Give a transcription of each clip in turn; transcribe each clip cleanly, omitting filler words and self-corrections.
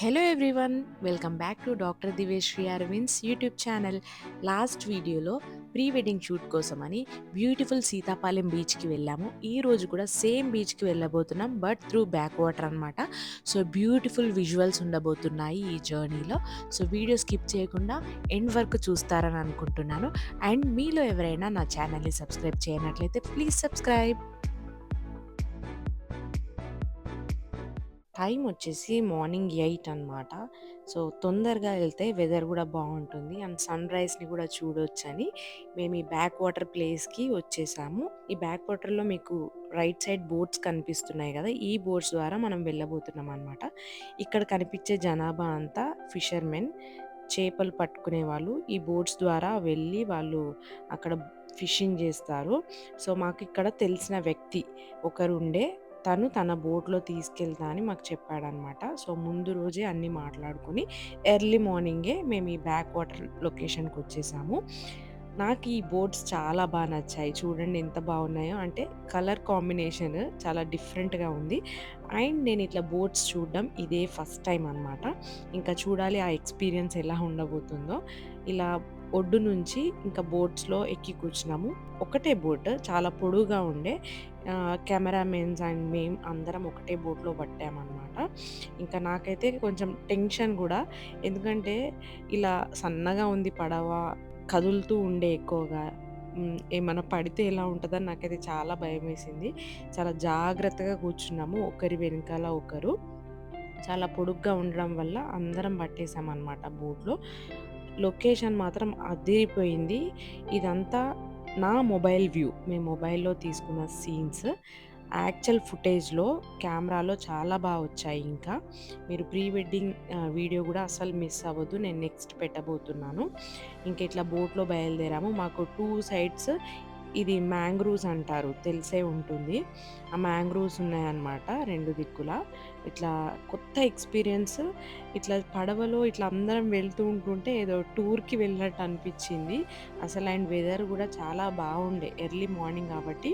Hello everyone, welcome back to doctor Diveshri Aravind's YouTube channel. Last వీడియోలో pre wedding shoot కోసమని beautiful Seethapalem బీచ్కి వెళ్ళాము. ఈ రోజు కూడా సేమ్ బీచ్కి వెళ్ళబోతున్నాం, బట్ త్రూ బ్యాక్ వాటర్ అనమాట. సో బ్యూటిఫుల్ విజువల్స్ ఉండబోతున్నాయి ఈ జర్నీలో. సో వీడియో స్కిప్ చేయకుండా ఎండ్ వరకు చూస్తారని అనుకుంటున్నాను. అండ్ మీలో ఎవరైనా నా ఛానల్ని సబ్స్క్రైబ్ చేయనట్లయితే ప్లీజ్ సబ్స్క్రైబ్. టైం వచ్చేసి మార్నింగ్ 8 అనమాట. సో తొందరగా వెళ్తే వెదర్ కూడా బాగుంటుంది అండ్ సన్‌రైజ్‌ని కూడా చూడొచ్చని మేము ఈ బ్యాక్ వాటర్ ప్లేస్‌కి వచ్చేసాము. ఈ బ్యాక్ వాటర్‌లో మీకు రైట్ సైడ్ బోట్స్ కనిపిస్తున్నాయి కదా! ఈ బోట్స్ ద్వారా మనం వెళ్ళబోతున్నాం అనమాట. ఇక్కడ కనిపించే జనాభా అంతా ఫిషర్‌మెన్, చేపలు పట్టుకునే వాళ్ళు. ఈ బోట్స్ ద్వారా వెళ్ళి వాళ్ళు అక్కడ ఫిషింగ్ చేస్తారు. సో మాకు ఇక్కడ తెలిసిన వ్యక్తి ఒకరుండే, తను తన బోట్‌లో తీసుకెళ్తా అని మాకు చెప్పాడనమాట. సో ముందు రోజే అన్నీ మాట్లాడుకొని ఎర్లీ మార్నింగే మేము ఈ బ్యాక్ వాటర్ లొకేషన్‌కొచ్చేసాము. నాకు ఈ బోట్స్ చాలా నచ్చాయి. చూడండి ఎంత బాగున్నాయో. అంటే కలర్ కాంబినేషన్ చాలా డిఫరెంట్‌గా ఉంది. అండ్ నేను ఇట్లా బోట్స్ చూడడం ఇదే ఫస్ట్ టైమ్ అనమాట. ఇంకా చూడాలి ఆ ఎక్స్‌పీరియన్స్ ఎలా ఉండబోతుందో. ఇలా ఒడ్డు నుంచి ఇంకా బోట్స్‌లో ఎక్కి కూర్చున్నాము. ఒకటే బోట్ చాలా పొడువుగా ఉండే. కెమెరామెన్స్ అండ్ మేము అందరం ఒకటే బోట్‌లో పట్టామనమాట. ఇంకా నాకైతే కొంచెం టెన్షన్ గూడా. ఎందుకంటే ఇలా సన్నగా ఉంది పడవ, కదులుతూ ఉండే ఎక్కువగా. ఏమన్నా పడితే ఎలా ఉంటదని నాకైతే చాలా భయమేసింది. చాలా జాగ్రత్తగా కూర్చున్నాము. ఒకరి వెనకాల ఒకరు. చాలా పొడుగ్గా ఉండడం వల్ల అందరం పట్టేసామనమాట బోట్‌లో. లొకేషన్ మాత్రం అదిరిపోయింది. ఇదంతా నా మొబైల్ వ్యూ. మేము మొబైల్‌లో తీసుకున్న సీన్స్. యాక్చువల్ ఫుటేజ్‌లో కెమెరాలో చాలా వచ్చాయి ఇంకా. మీరు ప్రీ వెడ్డింగ్ వీడియో గూడా అస్సలు మిస్ అవ్వద్దు. నేను నెక్స్ట్ పెట్టబోతున్నాను. ఇంక ఇట్లా బోట్‌లో బయలుదేరాము. మాకు 2 సైడ్స్ ఇది మ్యాంగ్రూవ్స్ అంటారు. తెలిసే ఉంటుంది. ఆ మ్యాంగ్రూవ్స్ ఉన్నాయన్నమాట 2 దిక్కులా. ఇట్లా కొత్త ఎక్స్‌పీరియన్స్. ఇట్లా పడవలో ఇట్లా అందరం వెళ్తూ ఉంటుంటే ఏదో టూర్‌కి వెళ్ళినట్టు అనిపిచ్చింది. అండ్ వెదర్ గూడా చాలా బాగుండే. ఎర్లీ మార్నింగ్ కాబట్టి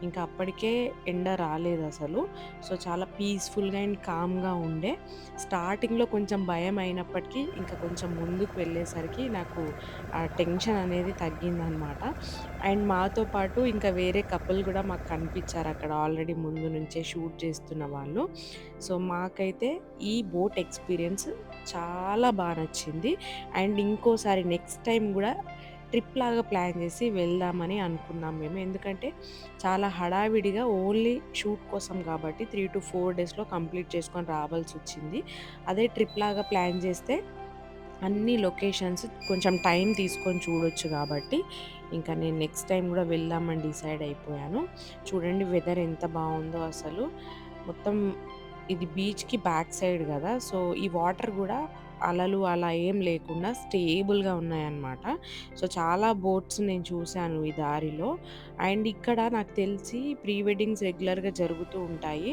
ఇంకా అప్పటికే ఎండ రాలేదసలు. సో చాలా పీస్‌ఫుల్‌గా అండ్ కామ్‌గా ఉండే. స్టార్టింగ్‌లో కొంచెం భయం అయినప్పటికీ ఇంకా కొంచెం ముందుకు వెళ్ళేసరికి నాకు ఆ టెన్షన్ అనేది తగ్గిందనమాట. అండ్ మాతో పాటు ఇంకా వేరే కపుల్ గూడా మాకు కనిపిచ్చారక్కడ ఆల్రెడీ ముందు నుంచే షూట్ చేస్తున్న వాళ్ళు. సో మాకైతే ఈ బోట్ ఎక్స్‌పీరియన్స్ చాలా నచ్చింది. అండ్ ఇంకోసారి నెక్స్ట్ టైమ్ గూడా ట్రిప్‌లాగా ప్లాన్ చేసి వెళ్దామని అనుకున్నాం మేము. ఎందుకంటే చాలా హడావిడిగా ఓన్లీ షూట్ కోసం కాబట్టి 3-4 డేస్‌లో కంప్లీట్ చేసుకొని రావాల్సొచ్చింది. అదే ట్రిప్‌లాగా ప్లాన్ చేస్తే అన్ని లొకేషన్స్ కొంచెం టైం తీసుకొని చూడొచ్చు కాబట్టి, ఇంకా నేను నెక్స్ట్ టైమ్ గూడా వెళ్దామని డిసైడ్ అయిపోయాను. చూడండి వెదర్ ఎంత బావుందో అసలు. మొత్తం ఇది బీచ్‌కి బ్యాక్ సైడ్ గదా! సో, ఈ వాటర్ గూడా అలలు అలా ఏం లేకుండా స్టేబుల్‌గా ఉన్నాయన్నమాట. సో, చాలా బోట్స్ నేను చూసాను ఈ దారిలో. అండ్ ఇక్కడ నాకు తెలిసి ప్రీ వెడ్డింగ్స్ రెగ్యులర్‌గా జరుగుతూ ఉంటాయి.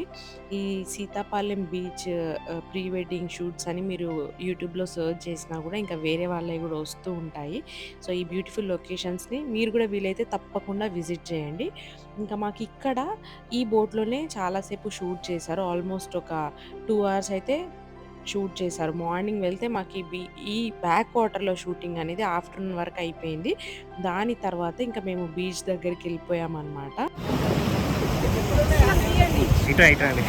ఈ Sitapalem beach pre wedding shoots అని మీరు యూట్యూబ్‌లో సెర్చ్ చేసినా గూడా ఇంకా వేరే వాళ్ళయి గూడా వస్తూ ఉంటాయి. సో, ఈ బ్యూటిఫుల్ లొకేషన్స్‌ని మీరు గూడా వీలైతే తప్పకుండా విజిట్ చేయండి. ఇంకా మాకిక్కడ ఈ బోట్‌లోనే చాలా సేపు షూట్ చేశారు. ఆల్మోస్ట్ ఒక 2 అవర్స్ అయితే షూట్ చేశారు. మార్నింగ్ వెళ్తే మాకు ఈ బ్యాక్ వాటర్‌లో షూటింగ్ అనేది ఆఫ్టర్‌నూన్ వరకు అయిపోయింది. దాని తర్వాత ఇంకా మేము బీచ్ దగ్గరికెళ్ళిపోయామనమాట. ఇటు ఇటు రండి.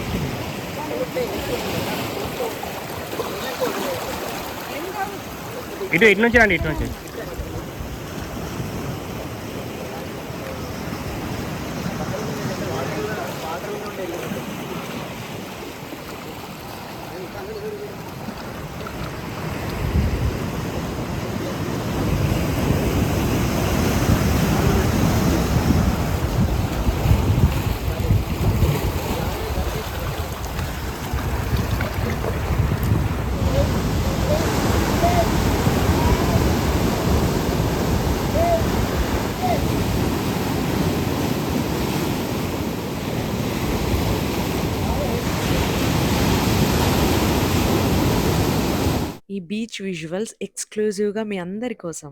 ఇటు నుంచి రండి, ఇటు నుంచి. ఈ బీచ్ విజువల్స్ ఎక్స్‌క్లూజివ్‌గా మీ అందరి కోసం.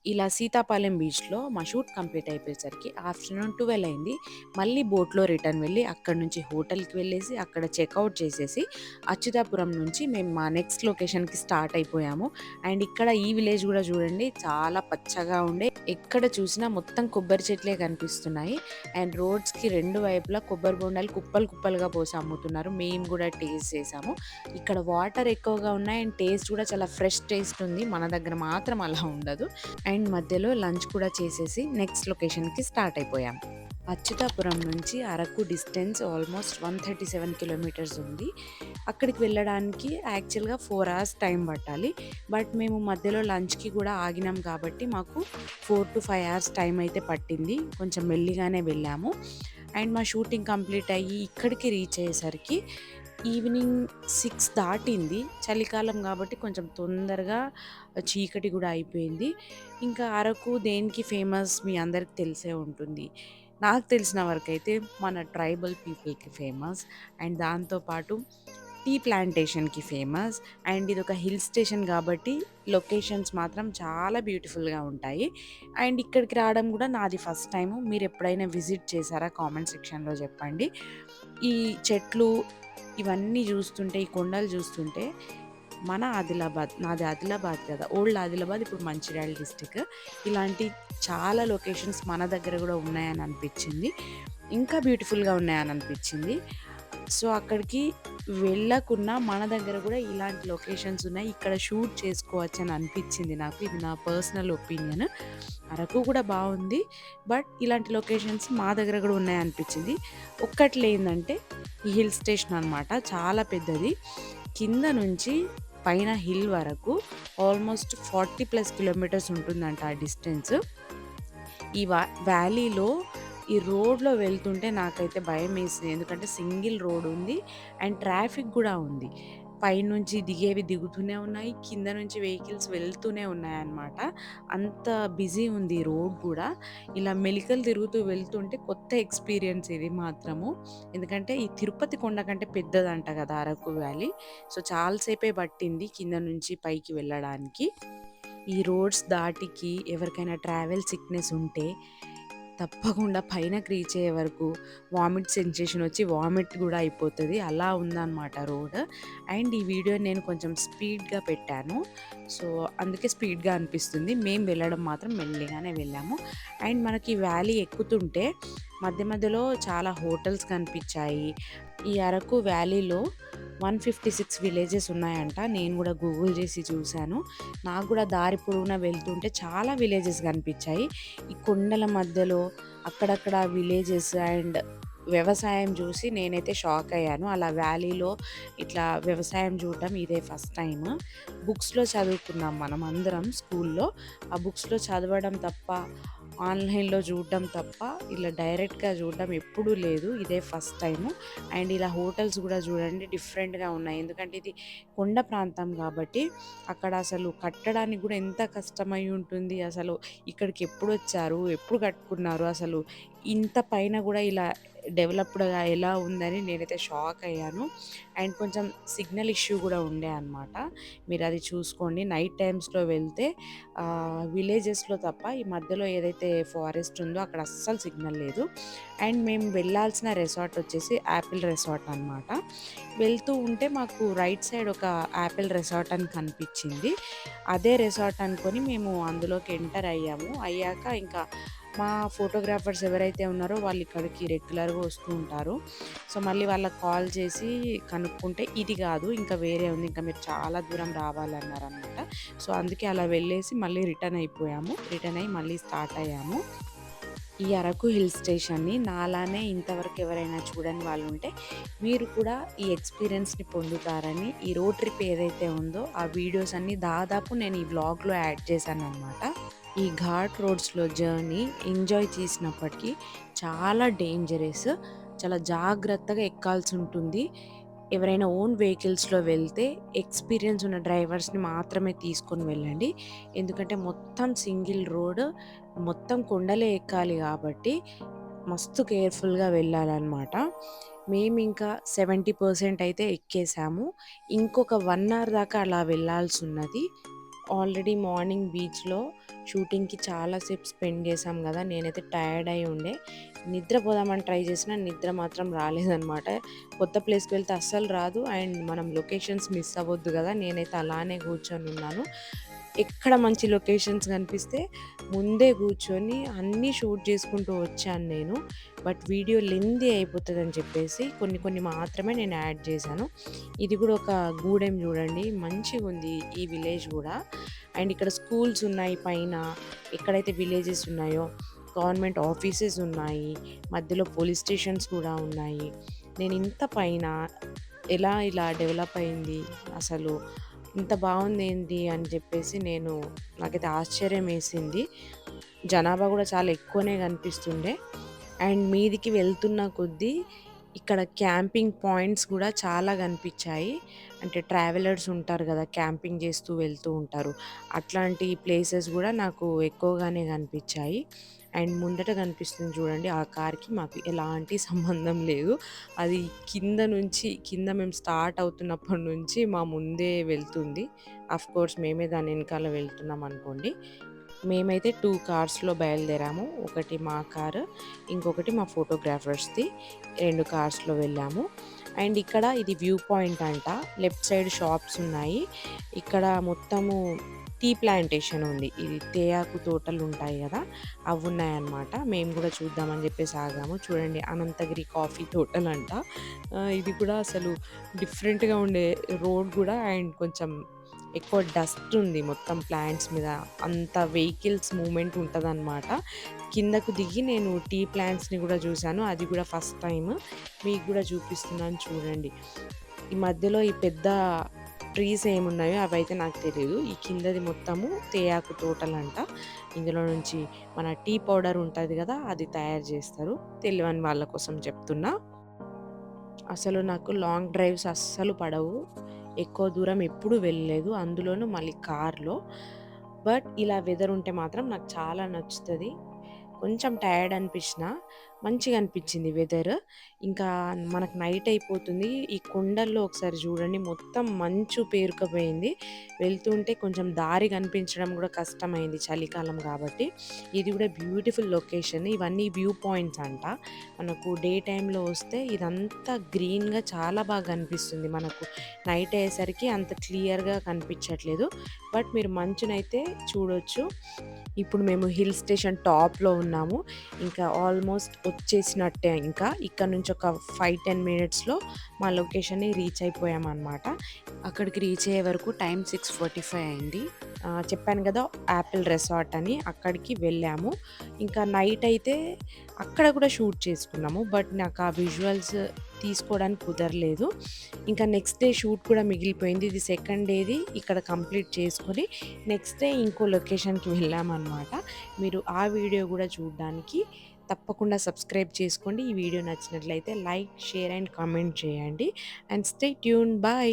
ఇలా సీతాపాలెం బీచ్‌లో మా షూట్ కంప్లీట్ అయిపోయేసరికి ఆఫ్టర్‌నూన్ 12 అయింది. మళ్ళీ బోట్‌లో రిటర్న్ వెళ్ళి అక్కడి నుంచి హోటల్‌కి వెళ్ళేసి అక్కడ చెక్‌ఔట్ చేసేసి అచ్యుతాపురం నుంచి మేము మా నెక్స్ట్ లొకేషన్‌కి స్టార్ట్ అయిపోయాము. అండ్ ఇక్కడ ఈ విలేజ్ గూడా చూడండి చాలా పచ్చగా ఉండే ఎక్కడ చూసినా మొత్తం కొబ్బరి చెట్లే కనిపిస్తున్నాయి. అండ్ రోడ్స్‌కి 2 వైపులా కొబ్బరి బొండాలు కుప్పలు కుప్పలుగా పోసి అమ్ముతున్నారు. మేము గూడా టేస్ట్ చేసాము. ఇక్కడ వాటర్ ఎక్కువగా ఉన్నాయి అండ్ టేస్ట్ కూడా చాలా ఫ్రెష్ టేస్ట్ ఉంది. మన దగ్గర మాత్రం అలా ఉండదు. అండ్ మధ్యలో లంచ్ కూడా చేసేసి నెక్స్ట్ లొకేషన్‌కి స్టార్ట్ అయిపోయాం. అచ్యుతాపురం నుంచి అరకు డిస్టెన్స్ ఆల్మోస్ట్ 137 కిలోమీటర్స్ ఉంది. అక్కడికి వెళ్ళడానికి యాక్చువల్‌గా 4 అవర్స్ టైం పట్టాలి. బట్ మేము మధ్యలో లంచ్‌కి కూడా ఆగినాం కాబట్టి మాకు 4-5 అవర్స్ టైం అయితే పట్టింది. కొంచెం మెల్లిగానే వెళ్ళాము. అండ్ మా షూటింగ్ కంప్లీట్ అయ్యి ఇక్కడికి రీచ్ అయ్యేసరికి ఈవినింగ్ 6 దాటింది. చలికాలం కాబట్టి కొంచెం తొందరగా చీకటి గూడా అయిపోయింది. ఇంకా అరకు దేనికి ఫేమస్ మీ అందరికి తెలిసే ఉంటుంది. నాకు తెలిసిన వరకైతే మన ట్రైబల్ పీపుల్‌కి ఫేమస్. అండ్ దాంతో పాటు టీ ప్లాంటేషన్‌కి ఫేమస్. అండ్ ఇదొక హిల్ స్టేషన్ గాబట్టి లొకేషన్స్ మాత్రం చాలా బ్యూటిఫుల్‌గా ఉంటాయి. అండ్ ఇక్కడికి రావడం గూడా నాది ఫస్ట్ టైము. మీరెప్పుడైనా విజిట్ చేశారా? కామెంట్ సెక్షన్‌లో జెప్పండి. ఈ చెట్లు ఇవన్నీ జూస్తుంటే, ఈ కొండలు జూస్తుంటే మన ఆదిలాబాద్ నాది ఆదిలాబాద్ కదా! ఓల్డ్ ఆదిలాబాద్ ఇప్పుడు మంచిర్యాల డిస్ట్రిక్ట్. ఇలాంటి చాలా లొకేషన్స్ మన దగ్గర గూడా ఉన్నాయని అనిపిచ్చింది. ఇంకా బ్యూటిఫుల్‌గా ఉన్నాయని అనిపిచ్చింది. సో, అక్కడికి వెళ్ళకున్నా మన దగ్గర గూడా ఇలాంటి లొకేషన్స్ ఉన్నాయి. ఇక్కడ షూట్ చేసుకోవచ్చని అనిపిచ్చింది నాకు. ఇది నా పర్సనల్ ఒపీనియన్. అరకు గూడా బావుంది. బట్ ఇలాంటి లొకేషన్స్ మా దగ్గర గూడా ఉన్నాయనిపిచ్చింది. ఒక్కట్లేందంటే ఈ హిల్ స్టేషన్ అనమాట. చాలా పెద్దది. కింద నుంచి పైన హిల్ వరకు ఆల్మోస్ట్ 40+ కిలోమీటర్స్ ఉంటుందంట ఆ డిస్టెన్స్. ఈ వ్యాలీలో ఈ రోడ్‌లో వెళ్తుంటే నాకైతే భయమేసింది. ఎందుకంటే సింగిల్ రోడ్ ఉంది. అండ్ ట్రాఫిక్ గూడా ఉంది. పైనుంచి దిగేవి దిగుతూనే ఉన్నాయి. కింద నుంచి వెహికల్స్ వెళ్తూనే ఉన్నాయన్నమాట. అంత బిజీ ఉంది రోడ్ గూడా. ఇలా మెలికలు తిరుగుతూ వెళ్తుంటే కొత్త ఎక్స్‌పీరియన్స్ ఇది మాత్రము. ఎందుకంటే ఈ తిరుపతి కొండ కంటే పెద్దదంట గదా! అరకు వ్యాలీ. సో, చాలా సేపే పట్టింది కింద నుంచి పైకి వెళ్ళడానికి. ఈ రోడ్స్ దాటికి ఎవరికైనా ట్రావెల్ సిక్‌నెస్ ఉంటే తప్పకుండా పైనకి రీచ్ అయ్యే వరకు వామిట్ సెన్సేషన్ వచ్చి వామిట్ గూడా అయిపోతది. అలా ఉందన్నమాట రోడ్. అండ్ ఈ వీడియో నేను కొంచెం స్పీడ్‌గా పెట్టాను. సో, అందుకే స్పీడ్‌గా అనిపిస్తుంది. మేము వెళ్ళడం మాత్రం మెల్లిగానే వెళ్ళాము. అండ్ మనకి వ్యాలీ ఎక్కుతుంటే మధ్య మధ్యలో చాలా హోటల్స్ కనిపిచ్చాయి. ఈ అరకు వ్యాలీలో 156 విలేజెస్ ఉన్నాయంట. నేను గూడా గూగుల్ చేసి చూసాను. నాకు గూడా దారి పొడవునా వెళ్తుంటే చాలా విలేజెస్ కనిపిచ్చాయి. ఈ కొండల మధ్యలో అక్కడక్కడ విలేజెస్ అండ్ వ్యవసాయం చూసి నేనైతే షాక్ అయ్యాను. అలా వ్యాలీలో ఇట్లా వ్యవసాయం చూడటం ఇదే ఫస్ట్ టైమ్. బుక్స్‌లో చదువుకున్నాం మనం అందరం స్కూల్‌లో. ఆ బుక్స్‌లో చదవడం తప్ప, ఆన్‌లైన్‌లో చూడడం తప్ప, ఇలా డైరెక్ట్‌గా చూడడం ఎప్పుడూ లేదు. ఇదే ఫస్ట్ టైము. అండ్ ఇలా హోటల్స్ గూడా చూడండి డిఫరెంట్‌గా ఉన్నాయి. ఎందుకంటే ఇది కొండ ప్రాంతం కాబట్టి అక్కడ అసలు కట్టడానికి గూడా ఎంత కష్టమై ఉంటుంది. అసలు ఇక్కడికి ఎప్పుడొచ్చారు? ఎప్పుడు కట్టుకున్నారు? అసలు ఇంత పైన గూడా ఇలా డెవలప్డ్‌గా ఎలా ఉందని నేనైతే షాక్ అయ్యాను. అండ్ కొంచెం సిగ్నల్ ఇష్యూ గూడా ఉండే అనమాట. మీరది చూసుకోండి. నైట్ టైమ్స్‌లో వెళ్తే విలేజెస్‌లో తప్ప ఈ మధ్యలో ఏదైతే ఫారెస్ట్ ఉందో అక్కడ అస్సలు సిగ్నల్ లేదు. అండ్ మేము వెళ్ళాల్సిన రిసార్ట్ వచ్చేసి యాపిల్ రిసార్ట్ అనమాట. వెళ్తూ ఉంటే మాకు రైట్ సైడ్ ఒక యాపిల్ రిసార్ట్ అని కనిపించింది. అదే రిసార్ట్ అనుకోని మేము అందులోకి ఎంటర్ అయ్యాము. అయ్యాక ఇంకా మా ఫోటోగ్రాఫర్స్ ఎవరైతే ఉన్నారో వాళ్ళు ఇక్కడికి రెగ్యులర్‌గా వస్తూ ఉంటారు. సో, మళ్ళీ వాళ్ళకి కాల్ చేసి కనుక్కుంటే ఇది గాదు ఇంకా వేరే ఉంది. ఇంకా మీరు చాలా దూరం రావాలన్నారనమాట. సో, అందుకే అలా వెళ్ళేసి మళ్ళీ రిటర్న్ అయిపోయాము. రిటర్న్ అయ్యి మళ్ళీ స్టార్ట్ అయ్యాము. ఈ అరకు హిల్ స్టేషన్‌ని నాలానే ఇంతవరకు ఎవరైనా చూడని వాళ్ళుంటే, మీరు కూడా ఈ ఎక్స్‌పీరియన్స్‌ని పొందుతారని ఈ రోడ్ ట్రిప్ ఏదైతే ఉందో, ఆ వీడియోస్ అన్నీ దాదాపు నేను ఈ వ్లాగ్‌లో యాడ్ చేశాననమాట. ఈ ఘాట్ రోడ్స్‌లో జర్నీ ఎంజాయ్ చేసినప్పటికీ చాలా డేంజరస్. చాలా జాగ్రత్తగా ఎక్కాల్సుంటుంది. ఎవరైనా ఓన్ వెహికల్స్‌లో వెళ్తే ఎక్స్‌పీరియన్స్ ఉన్న డ్రైవర్స్‌ని మాత్రమే తీసుకొని వెళ్ళండి. ఎందుకంటే మొత్తం సింగిల్ రోడ్, మొత్తం కొండలే ఎక్కాలి గాబట్టి మస్తు కేర్‌ఫుల్‌గా వెళ్ళాలనమాట. మేమింకా 70% అయితే ఎక్కేసాము. ఇంకొక 1 అవర్ దాకా అలా వెళ్ళాల్సున్నది. ఆల్రెడీ మార్నింగ్ బీచ్‌లో షూటింగ్‌కి చాలా సేపు స్పెండ్ చేశాం గదా! నేనైతే టయర్డ్ అయ్యి ఉండే. నిద్రపోదామని ట్రై చేసినా నిద్ర మాత్రం రాలేదనమాట. కొత్త ప్లేస్‌కి వెళ్తే అస్సలు రాదు. అండ్ మనం లొకేషన్స్ మిస్ అవ్వొద్దు గదా! నేనైతే అలానే కూర్చొనున్నాను. ఎక్కడ మంచి లొకేషన్స్ కనిపిస్తే ముందే కూర్చొని అన్నీ షూట్ చేసుకుంటూ వచ్చాను నేను. బట్ వీడియో లెంథీ అయిపోతదని చెప్పేసి కొన్ని కొన్ని మాత్రమే నేను యాడ్ చేశాను. ఇది కూడా ఒక గూడెం చూడండి. మంచిగుంది ఈ విలేజ్ గూడా. అండ్ ఇక్కడ స్కూల్స్ ఉన్నాయి పైన. ఎక్కడైతే విలేజెస్ ఉన్నాయో గవర్నమెంట్ ఆఫీసెస్ ఉన్నాయి. మధ్యలో పోలీస్ స్టేషన్స్ కూడా ఉన్నాయి. నేను ఇంత పైన ఎలా ఇలా డెవలప్ అయింది అసలు ఇంత బావుందేంటి అని చెప్పేసి నాకైతే ఆశ్చర్యమేసింది. జనాభా గూడా చాలా ఎక్కువనే కనిపిస్తుండే. అండ్ మీదికి వెళ్తున్న కొద్దీ ఇక్కడ క్యాంపింగ్ పాయింట్స్ గూడా చాలా కనిపిచ్చాయి. అంటే ట్రావెలర్స్ ఉంటారు గదా! క్యాంపింగ్ చేస్తూ వెళ్తూ ఉంటారు. అట్లాంటి ప్లేసెస్ గూడా నాకు ఎక్కువగానే కనిపిచ్చాయి. అండ్ ముందట కనిపిస్తుంది చూడండి ఆ కార్‌కి మాకు ఎలాంటి సంబంధం లేదు. అది కింద మేము స్టార్ట్ అవుతున్నప్పటి నుంచి మా ముందే వెళ్తుంది. ఆఫ్‌కోర్స్ మేమే దాని ఎనకాల వెళ్తున్నాం అనుకోండి. మేమైతే 2 కార్స్‌లో బయలుదేరాము. ఒకటి మా కారు, ఇంకొకటి మా ఫోటోగ్రాఫర్స్‌ది. 2 కార్స్‌లో వెళ్ళాము. అండ్ ఇక్కడ ఇది వ్యూ పాయింట్ అంట. లెఫ్ట్ సైడ్ షాప్స్ ఉన్నాయి. ఇక్కడ మొత్తము టీ ప్లాంటేషన్ ఉంది. ఇది తేయాకు తోటలుంటాయి గదా! అవున్నాయన్నమాట. మేము గూడా చూద్దామని జెప్పేసి ఆగాము. చూడండి అనంతగిరి కాఫీ తోటలంట. ఇది కూడా అసలు డిఫరెంట్‌గా ఉండే రోడ్ గూడా అండ్ కొంచెం ఎక్కువ డస్ట్ ఉంది మొత్తం ప్లాంట్స్ మీద. అంత వెహికల్స్ మూవ్‌మెంట్ ఉంటదనమాట. కిందకు దిగి నేను టీ ప్లాంట్స్‌ని గూడా చూసాను. అది గూడా ఫస్ట్ టైమ్. మీకు గూడా చూపిస్తున్నాను చూడండి. ఈ మధ్యలో ఈ పెద్ద ట్రీస్ ఏమున్నాయో అవైతే నాకు తెలీదు. ఈ కిందది మొత్తము తేయాకు తోటలంట. ఇందులో నుంచి మన టీ పౌడర్ ఉంటది గదా! అది తయారు జేస్తారు. తెలవని వాళ్ళ కోసం చెప్తున్నా. అసలు నాకు లాంగ్ డ్రైవ్స్ అస్సలు పడవు. ఎక్కువ దూరం ఎప్పుడు వెళ్ళలేదు. అందులోనూ మళ్ళీ కార్‌లో. బట్ ఇలా వెదర్ ఉంటే మాత్రం నాకు చాలా నచ్చుతది. కొంచెం టయర్డ్ అనిపించినా మంచిగా అనిపించింది వెదర్. ఇంకా మనకు నైట్ అయిపోతుంది. ఈ కొండల్లో ఒకసారి చూడండి మొత్తం మంచు పేరుకుపోయింది. వెళ్తుంటే కొంచెం దారి కనిపించడం కూడా కష్టమైంది చలికాలం కాబట్టి. ఇది కూడా బ్యూటిఫుల్ లొకేషన్. ఇవన్నీ వ్యూ పాయింట్స్ అంట. మనకు డే టైమ్‌లో వస్తే ఇదంతా గ్రీన్‌గా చాలా బాగా కనిపిస్తుంది. మనకు నైట్ అయ్యేసరికి అంత క్లియర్‌గా కనిపించట్లేదు. బట్ మీరు మంచునైతే చూడొచ్చు. ఇప్పుడు మేము హిల్ స్టేషన్ టాప్‌లో ఉన్నాము. ఇంకా ఆల్మోస్ట్ వచ్చేసినట్టే ఇంకా. ఇక్కడ నుంచి ఒక 5, 10 మినిట్స్‌లో మా లొకేషన్‌ని రీచ్ అయిపోయామనమాట. అక్కడికి రీచ్ అయ్యే వరకు టైం 6:45 అయింది. చెప్పాను గదా! యాపిల్ రిసార్ట్ అని అక్కడికి వెళ్ళాము. ఇంకా నైట్ అయితే అక్కడ కూడా షూట్ చేసుకున్నాము. బట్ నాకు ఆ విజువల్స్ తీసుకోవడానికి కుదరలేదు. ఇంకా నెక్స్ట్ డే షూట్ కూడా మిగిలిపోయింది. ఇది సెకండ్ డేది ఇక్కడ కంప్లీట్ చేసుకొని నెక్స్ట్ డే ఇంకో లొకేషన్‌కి వెళ్ళామనమాట. మీరు ఆ వీడియో గూడా చూడ్డానికి తప్పకుండా సబ్స్క్రైబ్ చేసుకోండి. ఈ వీడియో నచ్చినట్లయితే లైక్, షేర్ అండ్ కామెంట్ చేయండి. And stay tuned. బై.